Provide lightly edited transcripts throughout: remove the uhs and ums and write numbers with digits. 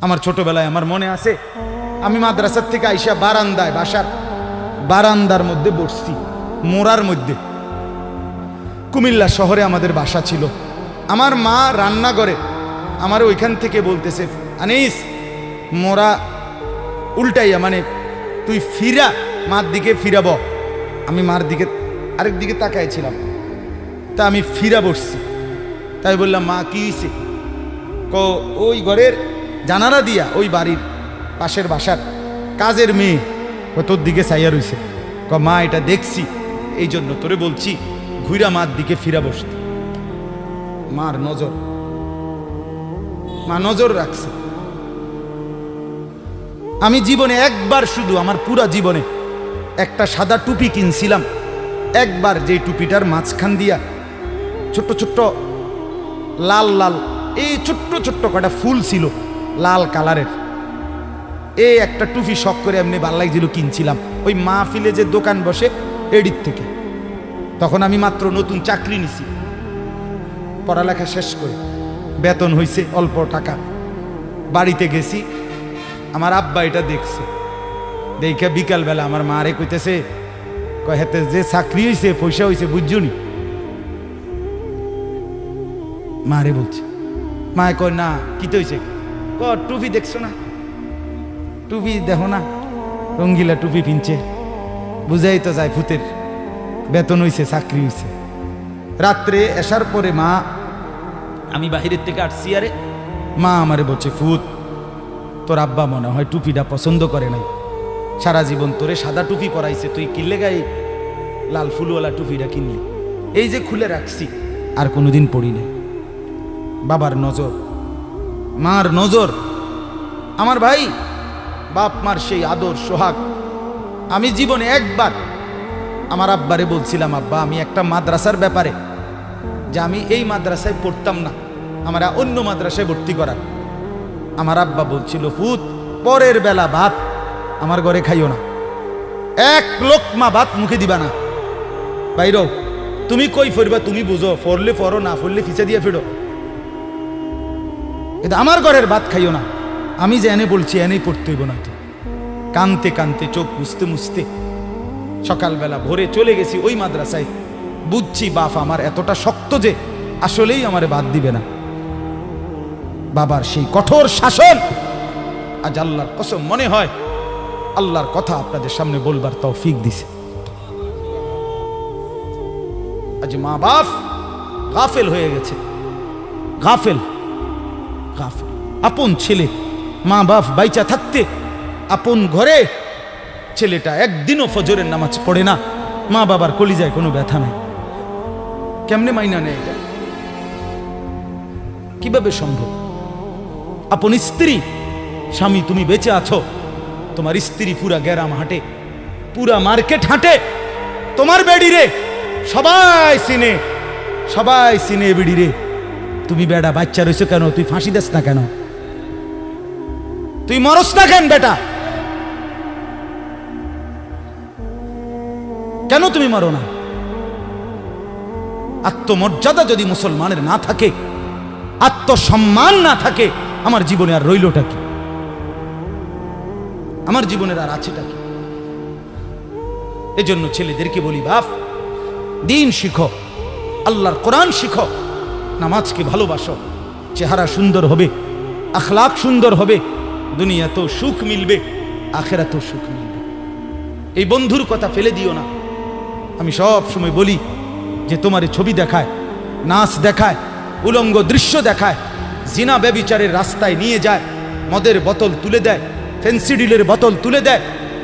আমার ছোটবেলায় আমার মনে আছে, আমি মাদ্রাসার থেকে আইসা বারান্দায়, বাসার বারান্দার মধ্যে বসছি, মোড়ার মধ্যে। কুমিল্লা শহরে আমাদের বাসা ছিল। আমার মা রান্না করে আমার ওইখান থেকে বলতেছে, আনিস মোরা উল্টাইয়া, মানে তুই ফিরা, মার দিকে ফিরাব। আমি মার দিকে আরেক দিকে তাকাইছিলাম, তা আমি ফিরা বসছি। তাই বললাম, মা কি হয়েছে? ওই ঘরের জানালা দিয়া ওই বাড়ির পাশের বাসার কাজের মেয়ে তোর দিকে চাইয়া রইছে। মা এটা দেখছি, এই জন্য তোরে বলছি ঘুরা মার দিকে ফিরা বসতে। মার নজর, মা নজর রাখছে। আমি জীবনে একবার, শুধু আমার পুরা জীবনে একটা সাদা টুপি কিনছিলাম একবার, যে টুপিটার মাঝখান দিয়া ছোট্ট ছোট্ট লাল লাল এই ছোট্ট ছোট্ট কটা ফুল ছিল লাল কালারের। এই একটা টুপি শখ করে এমনি ভাল লাগছিল, কিনছিলাম ওই মাহফিলে যে দোকান বসে এডির থেকে। তখন আমি মাত্র নতুন চাকরি নিছি, পড়ালেখা শেষ করে বেতন হইছে অল্প টাকা। বাড়িতে গেছি, আমার আব্বা এটা দেখছে। দেখে বিকালবেলা আমার মারে কইতেছে, হেতে যে চাকরি হয়েছে পয়সা হয়েছে বুঝছনি? মারে বলছে। মায়ে কয় না, কি তো হয়েছে? টুপি দেখছো না, টুপি দেখো না, রঙ্গিলা টুপি পিনছে, বুঝাই তো যায় ভূতের বেতন হয়েছে, চাকরি হয়েছে। রাত্রে আসার পরে মা, আমি বাহিরের থেকে আসছি, আরে মা আমারে বলছে, ফুত তোর আব্বা মনে হয় টুপিটা পছন্দ করে নাই, সারা জীবন তোরে সাদা টুপি পরাইছে, তুই কিনলে গায়ে লাল ফুলওয়ালা টুপিটা কিনলি, এই যে খুলে রাখছি আর কোনোদিন পড়ি নাই। বাবার নজর, মার নজর। আমার ভাই, বাপ মার সেই আদর সোহাগ। আমি জীবনে একবার আমার আব্বারে বলছিলাম, আব্বা আমি একটা মাদ্রাসার ব্যাপারে, যে আমি এই মাদ্রাসায় পড়তাম না, আমরা অন্য মাদ্রাসায় ভর্তি করার। আমার আব্বা বলছিল, ফুত পরের বেলা ভাত আমার ঘরে খাইও না, এক লোকমা ভাত মুখে দিবা না, বাইর তুমি কই ফিরবা তুমি বুঝো, ফরলে ফরো, না ফরলে ফিচে দিয়ে ফেরো, কিন্তু আমার ঘরের ভাত খাইও না। আমি যে এনে বলছি এনেই পড়তে হইব না। তো কানতে কানতে, চোখ মুছতে মুছতে সকালবেলা ভোরে চলে গেছি ওই মাদ্রাসায়। বুঝছি বাপ আমার এতটা শক্ত যে আসলেই আমারে বাদ দিবে না। বাবার সেই কঠোর শাসন আজ আল্লাহর কসম মনে হয় আল্লাহর কথা আপনাদের সামনে বলবার তৌফিক দিছে। আজ মা বাপ গাফেল হয়ে গেছে, গাফেল গাফেল। আপন ছেলে, মা বাপ বাইচা থাকতে আপন ঘরে ছেলেটা একদিনও ফজরের নামাজ পড়ে না, মা বাবার কলিজায় কোনো ব্যথা নাই। কেমনে মাইনা নেয় এটা? কিভাবে সম্ভব? আপন স্ত্রী, স্বামী তুমি বেঁচে আছো, তোমার স্ত্রী পুরা গ্রাম হাঁটে, পুরা মার্কেট হাঁটে, তোমার বেড়ি রে সবাই চিনে, সবাই চিনে বেড়ি রে। তুমি বেড়া বাচ্চা রয়েছো কেন? তুই ফাঁসি দেস না কেন? তুই মরস না কেন বেটা? কেন তুমি মরো না? আত্মমর্যাদা যদি মুসলমানের না থাকে, আত্মসম্মান না থাকে, আমার জীবনে আর রইলটা কি? আমার জীবনের আর আছেটা কি? এজন্য ছেলেদেরকে বলি, বাপ দিন শিখো, আল্লাহর কোরআন শিখো, নামাজকে ভালোবাসো, চেহারা সুন্দর হবে, আখলাক সুন্দর হবে, দুনিয়াতেও সুখ মিলবে, আখেরাতেও সুখ মিলবে। এই বন্ধুর কথা ফেলে দিও না। আমি সব সময় বলি যে তোমার ছবি দেখায়, নাচ দেখায়, উলঙ্গ দৃশ্য দেখায়, জিনা ব্যভিচারের রাস্তায় নিয়ে যায়, মদের বোতল তুলে দেয়, ফেন্সিডিলের বোতল তুলে দেয়,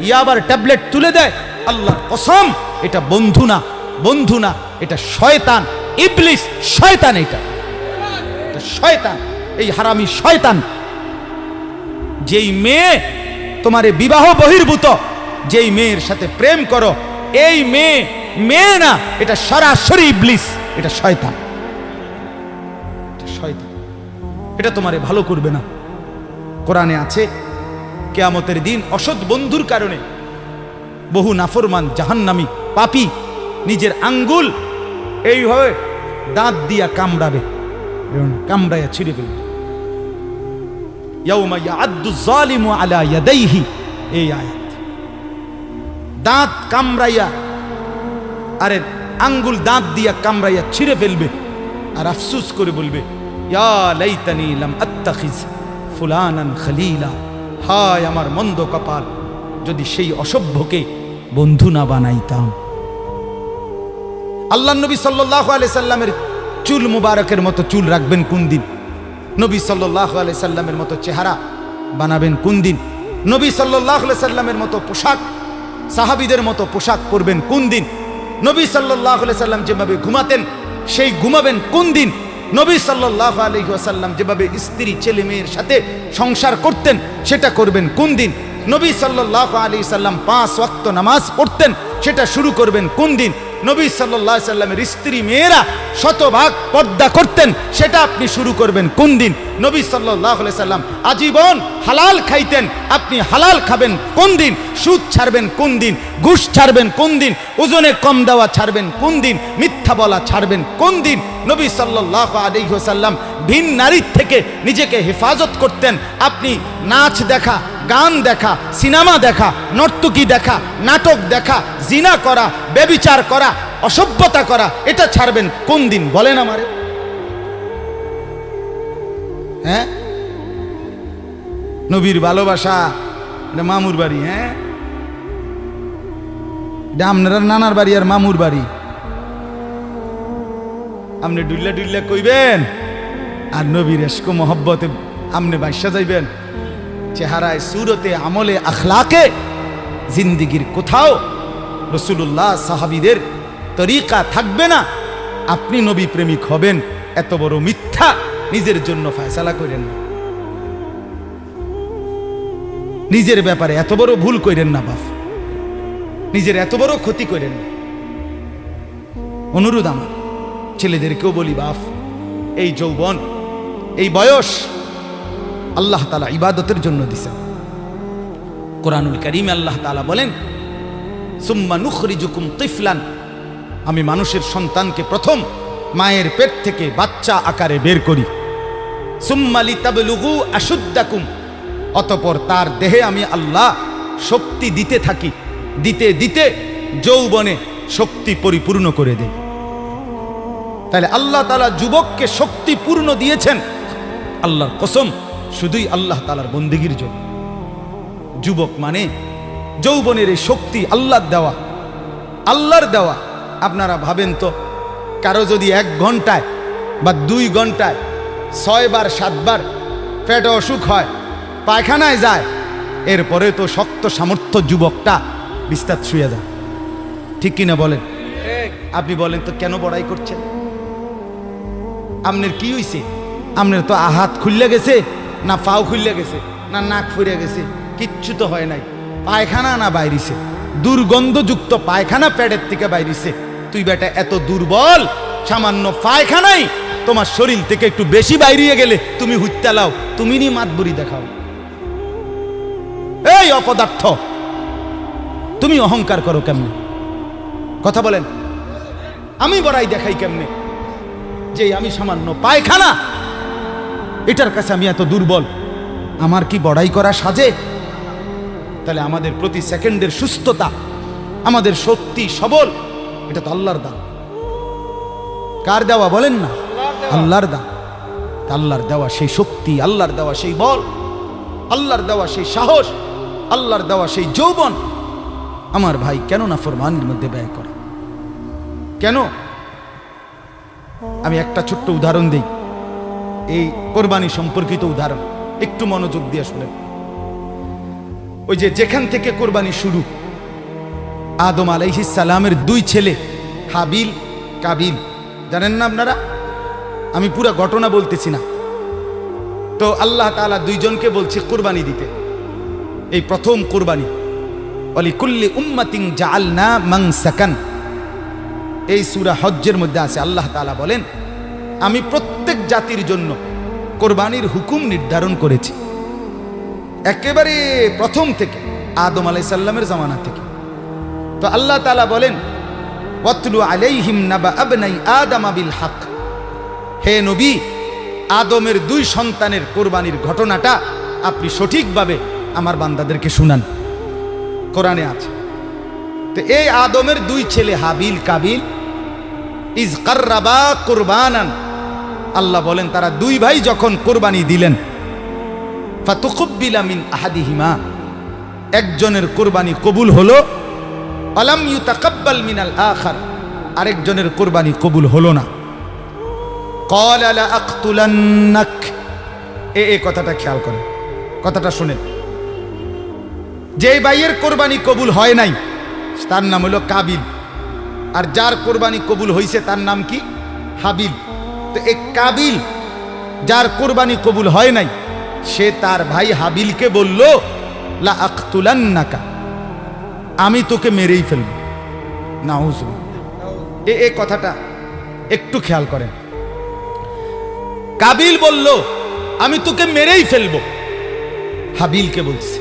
ইয়াবার ট্যাবলেট তুলে দেয়, আল্লাহর কসম এটা বন্ধু না, বন্ধু না, এটা শয়তান, ইবলিস, শয়তান, এটা শয়তান, এই হারামি শয়তান। যেই মেয়ে তোমারে বিবাহ বহির্ভূত, যেই মেয়ের সাথে প্রেম করো, এই মেয়ে মেয়ে না, এটা সরাসরি ইবলিস, এটা শয়তান, শয়তান, এটা তোমারে ভালো করবে না। কোরআনে আছে কিয়ামতের দিন অসৎ বন্ধুর কারণে বহু নাফরমান জাহান্নামী পাপী নিজের আঙ্গুল এইভাবে দাঁত দিয়া কামড়াবে, কামড়াইয়া ছিঁড়ে ফেলবে। ইয়াউমা ইয়াআদ্দু যালিমু আলা ইয়াদাইহি, এই আয়াত। দাঁত কামড়াইয়া, আরে আঙ্গুল দাঁত দিয়া কামড়াইয়া ছিঁড়ে ফেলবে আর আফসোস করে বলবে, ইয়া লাইতানি লাম আত্তাখিজ ফুলানান খলিলা, হায় আমার মন্দ কপাল, যদি সেই অসভ্যকে বন্ধু না বানাইতাম। আল্লাহ নবী সাল্লাল্লাহু আলাইহি সাল্লামের চুল মুবারকের মতো চুল রাখবেন কোন দিন? নবী সাল্লাল্লাহু আলাইহি সাল্লামের মতো চেহারা বানাবেন কোন দিন? নবী সাল্লাল্লাহু আলাইহি সাল্লামের মতো পোশাক, সাহাবীদের মতো পোশাক পরবেন কোন দিন? নবী সাল্লাল্লাহু আলাইহি সাল্লাম যেভাবে ঘুমাতেন সেই ঘুমাবেন কোন দিন? নবী সাল্লাল্লাহু আলাইহি ওয়াসাল্লাম যেভাবে স্ত্রী ছেলে মেয়ের সাথে সংসার করতেন সেটা করবেন কোন দিন? নবী সাল্লাল্লাহু আলাইহি সাল্লাম 5 ওয়াক্ত নামাজ পড়তেন, সেটা শুরু করবেন কোন দিন? নবী সাল্লাল্লাহু আলাইহি সাল্লামের স্ত্রী মেয়েরা শতভাগ পর্দা করতেন, সেটা আপনি শুরু করবেন কোন দিন? নবী সাল্লাল্লাহু আলাইহি সাল্লাম আজীবন হালাল খাইতেন, আপনি হালাল খাবেন কোন দিন? সুদ ছাড়বেন কোন দিন? ঘুষ ছাড়বেন কোন দিন? ওজনে কম দেওয়া ছাড়বেন কোন দিন? মিথ্যা বলা ছাড়বেন কোন দিন? নবী সাল্লাল্লাহু আলাইহি ওয়াসাল্লাম ভিন নারীর থেকে নিজেকে হেফাজত করতেন, আপনি নাচ দেখা, গান দেখা, সিনেমা দেখা, নর্তকী দেখা, নাটক দেখা, জিনা করা, ব্যভিচার করা, অসভ্যতা করা, এটা ছাড়বেন কোন দিন? বলেন আমারে। হ্যাঁ, নবীর ভালোবাসা এটা মামুর বাড়ি, হ্যাঁ, এটা আপনার নানার বাড়ি আর মামুর বাড়ি। আপনি ডুল্লা ডুল্লা কইবেন আর নবীর এশক মোহব্বতে আপনি বাইসা যাইবেন। চেহারায়, সুরতে, আমলে, আখলাকে জিন্দিগির কোথাও রাসূলুল্লাহ সাহাবীদের তরিকা থাকবে না, আপনি নবী প্রেমিক হবেন। এত বড় মিথ্যা নিজের জন্য ফয়সালা করেন না, নিজের ব্যাপারে এত বড় ভুল করেন না বাপ, নিজের এত বড় ক্ষতি করেন না। অনুরোধ আমার ছেলেদেরকেও বলি, বাপ, এই যৌবন, এই বয়স আল্লাহ তাআলা ইবাদতের জন্য দিয়েছেন। কোরআনুল কারীমে আল্লাহ তাআলা বলেন, সুম্মা নুখরিজুকুম তিফলান, আমি মানুষের সন্তানকে প্রথম মায়ের পেট থেকে বাচ্চা আকারে বের করি। সুম্মা লিতাবলুগু আশুদ্দাকুম, অতঃপর তার দেহে আমি আল্লাহ শক্তি দিতে থাকি, দিতে দিতে যৌবনে শক্তি পরিপূর্ণ করে দেই। তাহলে আল্লাহ তাআলা যুবককে শক্তি পূর্ণ দিয়েছেন, আল্লাহর কসম, শুধুই আল্লাহ তাআলার বন্দেগীর জন্য। যুবক মানে যৌবনের এই শক্তি আল্লাহর দেওয়া, আল্লাহর দেওয়া। আপনারা ভাবেন তো, কারো যদি 1 ঘন্টায় বা 2 ঘন্টায় 6 বার 7 বার পেটে অসুখ হয়, পায়খানায় যায়, এরপরে তো শক্ত সামর্থ্য যুবকটা বিস্তার শুয়ে যায়, ঠিক কিনা বলেন? আপনি বলেন তো, কেন বড়াই করছেন? আপনার কি হইছে? আপনার তো হাত খুললে গেছে, না পাও খুললে গেছে, না নাক ফুরে গেছে, কিচ্ছু তো হয় নাই। পায়খানা না বাইরিছে, দুর্গন্ধযুক্ত পায়খানা পেটের থেকে বাইরিছে। তুই বেটা এত দুর্বল, সামান্য পায়খানাই তোমার শরীর থেকে একটু বেশি বাইরিয়ে গেলে তুমি হুত্যা লাও, তুমি নি মাতবুরি দেখাও। এই অপদার্থ, তুমি অহংকার করো কেমনে? কথা বলেন, আমি বড়াই দেখাই কেমনে যে আমি সামান্য পায়খানা, এটার কাছে আমি এত দুর্বল? আমার কি বড়াই করা সাজে? তাহলে আমাদের প্রতি সেকেন্ডের সুস্থতা, আমাদের শক্তি সবল, এটা তো আল্লাহর দান। কার দেওয়া বলেন না? আল্লাহর দান। আল্লাহর দেওয়া সেই শক্তি, আল্লাহর দেওয়া সেই বল, আল্লাহর দেওয়া সেই সাহস, আল্লাহর দেওয়া সেই যৌবন, আমার ভাই কেন না ফরমানের মধ্যে ব্যয় করা? কেন? আমি একটা ছোট্ট উদাহরণ দেই, এই কোরবানি সম্পর্কিত উদাহরণ, একটু মনোযোগ দিয়ে শুনেন। ওই যে যেখান থেকে কোরবানি শুরু, আদম আলাইহিস সালামের 2 ছেলে হাবিল কাবিল, জানেন না আপনারা? আমি পুরো ঘটনা বলতেছি না। তো আল্লাহ তাআলা 2 জনকে বলছে কোরবানি দিতে, এই প্রথম কোরবানি। ওয়ালিকুল্লি উম্মাতিন জাআলনা মানসাকান, এই সূরা হজ্জের মধ্যে আছে। আল্লাহ তাআলা বলেন, আমি প্রত্যেক জাতির জন্য কোরবানির হুকুম নির্ধারণ করেছি, একেবারে প্রথম থেকে, আদম আলাইহিস সালামের জামানা থেকে। তো আল্লাহ তাআলা বলেন, ওয়াতলু আলাইহিম নাবা আবনাই আদম বিল হক, হে নবী, আদমের 2 সন্তানের কোরবানির ঘটনাটা আপনি সঠিকভাবে আমার বান্দাদেরকে শুনান, কোরআনে আছে। তো এই আদমের দুই ছেলে হাবিল কাবিল ইজ কাররাবা কুরবানান, আল্লাহ বলেন তারা দুই ভাই যখন কোরবানি দিলেন, ফাতুকুব্বিলা মিন আহাদিহিমা, একজনের কোরবানি কবুল হলো, আলাম ইউতাকাব্বাল মিনাল আখার, আরেকজনের কোরবানি কবুল হলো না। ক্বালা লা আকতুলান্নাক, এই কথাটা খেয়াল করেন, কথাটা শুনেন। যে ভাইয়ের কোরবানি কবুল হয় নাই তার নাম হলো কাবিল, আর যার কোরবানি কবুল হয়েছে তার নাম কি? হাবিল। তো এই কাবিল যার কোরবানি কবুল হয় নাই, সে তার ভাই হাবিলকে বলল লা আকতুলান্নাকা, আমি তোকে মেরেই ফেলব। নাউযুবিল্লাহ, এই কথাটা একটু খেয়াল করেন। কাবিল বলল আমি তোকে মেরেই ফেলব, হাবিলকে বলছে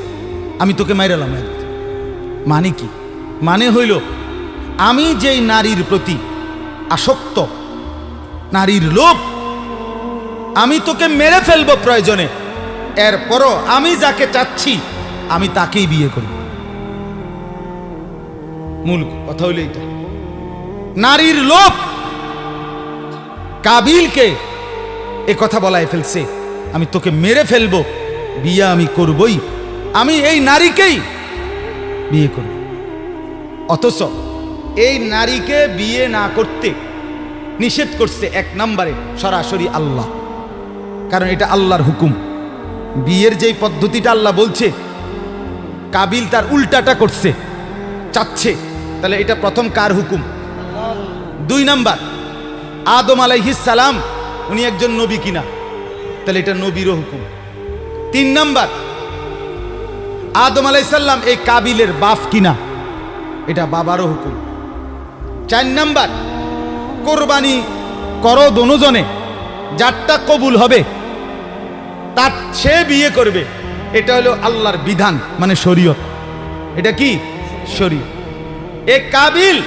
আমি তোকে মাইরালাম। মানে কি? মানে হইল আমি যেই নারীর প্রতি আসক্ত, নারীর লোভ, আমি তোকে মেরে ফেলবো প্রয়োজনে, এরপরও আমি যাকে চাচ্ছি আমি তাকেই বিয়ে করব। মূল কথা হইল এটা, নারীর লোভ কাবিলকে এ কথা বলায় ফেলছে, আমি তোকে মেরে ফেলবো, বিয়ে আমি করবই, আমি এই নারীকেই বিয়ে করব। অথচ এই নারীকে বিয়ে না করতে নিষেধ করছে এক নম্বরে সরাসরি আল্লাহ, কারণ এটা আল্লাহর হুকুম। বিয়ের যেই পদ্ধতিটা আল্লাহ বলছে, কাবিল তার উল্টাটা করছে, চাচ্ছে, তাহলে এটা প্রথম কার হুকুম? দুই নাম্বার, আদম আলাইহিস সালাম উনি একজন নবী কিনা, তাহলে এটা নবীরও হুকুম। তিন নাম্বার, আদম আলাইহিস সালাম এই কাবিলের বাপ কিনা, এটা বাবারও হুকুম। চার নাম্বার, কোরবানি করো দোনোজনে, যারটা কবুল হবে তার সে বিয়ে করবে, এটা হলো আল্লাহর বিধান, মানে শরীয়ত। এটা কি? শরীয়ত। এই কাবিল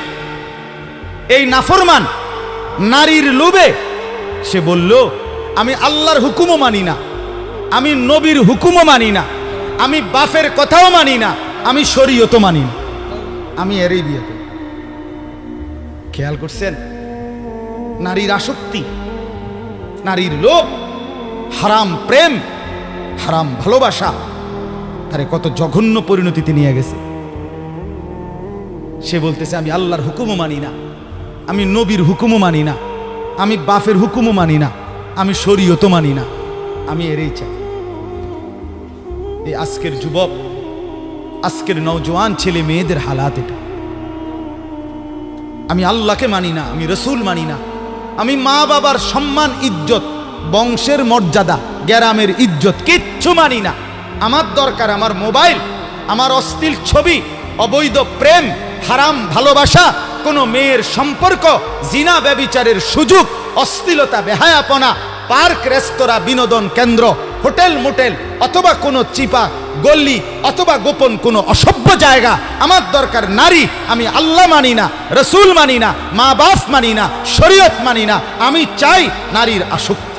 এই নাফরমান নারীর লোভে সে বলল আমি আল্লাহর হুকুমও মানি না, আমি নবীর হুকুমও মানি না, আমি বাপের কথাও মানি না, আমি শরীয়তও মানি না, আমি এরই বিয়ে করি। খেয়াল করছেন? নারীর আসক্তি, নারীর লোভ, হারাম প্রেম, হারাম ভালোবাসা তারে কত জঘন্য পরিণতিতে নিয়ে গেছে। সে বলতেছে আমি আল্লাহর হুকুমও মানি না, আমি নবীর হুকুমও মানি না, আমি বাপের হুকুমও মানি না, আমি শরীয়তও মানি না, আমি এরই চাই। এই আজকের যুবক, আজকের নওজোয়ান ছেলে মেয়েদের হালাত এটা। আমি আল্লাহকে মানি না, আমি রসুল মানি না, আমি মা বাবার সম্মান ইজ্জত, বংশের মর্যাদা, গ্রামের ইজ্জত কিচ্ছু মানি না। আমার দরকার আমার মোবাইল, আমার অশ্লীল ছবি, অবৈধ প্রেম, হারাম ভালোবাসা, কোনো মেয়ের সম্পর্ক, জিনা ব্যভিচারের সুযোগ, অশ্লীলতা, বেহায়াপনা, পার্ক, রেস্তোরাঁ, বিনোদন কেন্দ্র, হোটেল মোটেল, অথবা কোনো চিপা গল্লি, অথবা গোপন কোনো অসভ্য জায়গা। আমার দরকার নারী, আমি আল্লাহ মানি না, রসুল মানি না, মা বাপ মানি না, শরীয়ত মানি না, আমি চাই নারীর আসক্তি।